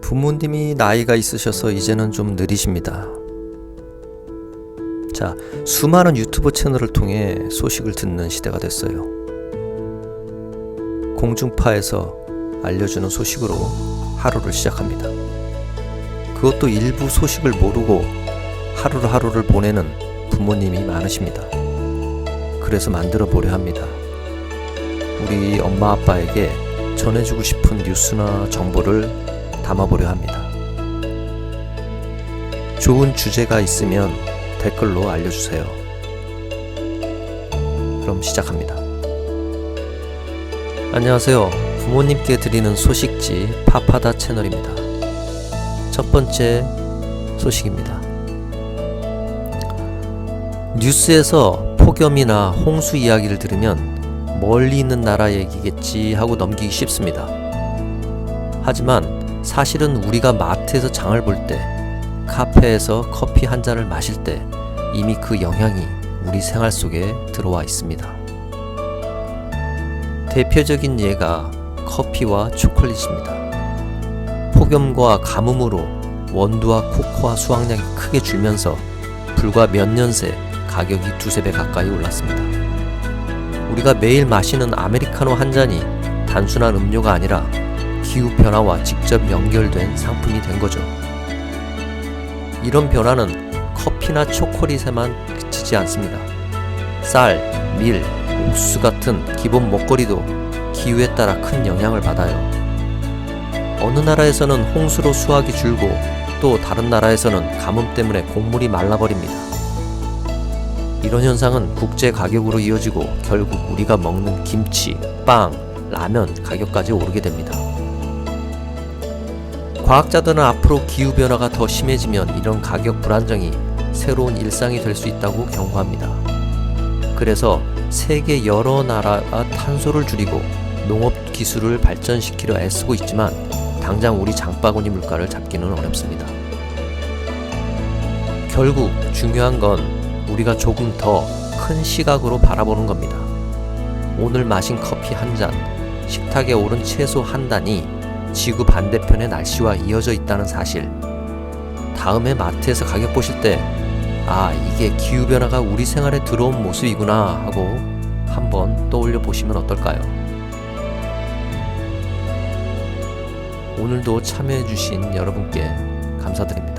부모님이 나이가 있으셔서 이제는 좀 느리십니다. 자, 수많은 유튜브 채널을 통해 소식을 듣는 시대가 됐어요. 공중파에서 알려주는 소식으로 하루를 시작합니다. 그것도 일부 소식을 모르고 하루를 보내는 부모님이 많으십니다. 그래서 만들어 보려 합니다. 우리 엄마 아빠에게 전해주고 싶은 뉴스나 정보를 담아보려 합니다. 좋은 주제가 있으면 댓글로 알려주세요. 그럼 시작합니다. 안녕하세요. 부모님께 드리는 소식지 파파다 채널입니다. 첫 번째 소식입니다. 뉴스에서 폭염이나 홍수 이야기를 들으면 멀리 있는 나라 얘기겠지 하고 넘기기 쉽습니다. 하지만 사실은 우리가 마트에서 장을 볼 때, 카페에서 커피 한 잔을 마실 때 이미 그 영향이 우리 생활 속에 들어와 있습니다. 대표적인 예가 커피와 초콜릿입니다. 폭염과 가뭄으로 원두와 코코아 수확량이 크게 줄면서 불과 몇 년 새 가격이 두세 배 가까이 올랐습니다. 우리가 매일 마시는 아메리카노 한 잔이 단순한 음료가 아니라 기후변화와 직접 연결된 상품이 된 거죠. 이런 변화는 커피나 초콜릿에만 그치지 않습니다. 쌀, 밀, 옥수수 같은 기본 먹거리도 기후에 따라 큰 영향을 받아요. 어느 나라에서는 홍수로 수확이 줄고 또 다른 나라에서는 가뭄 때문에 곡물이 말라버립니다. 이런 현상은 국제 가격으로 이어지고 결국 우리가 먹는 김치, 빵, 라면 가격까지 오르게 됩니다. 과학자들은 앞으로 기후변화가 더 심해지면 이런 가격 불안정이 새로운 일상이 될 수 있다고 경고합니다. 그래서 세계 여러 나라가 탄소를 줄이고 농업 기술을 발전시키려 애쓰고 있지만 당장 우리 장바구니 물가를 잡기는 어렵습니다. 결국 중요한 건 우리가 조금 더 큰 시각으로 바라보는 겁니다. 오늘 마신 커피 한 잔, 식탁에 오른 채소 한 단이 지구 반대편의 날씨와 이어져 있다는 사실. 다음에 마트에서 가격 보실 때, 아, 이게 기후변화가 우리 생활에 들어온 모습이구나 하고 한번 떠올려 보시면 어떨까요? 오늘도 참여해주신 여러분께 감사드립니다.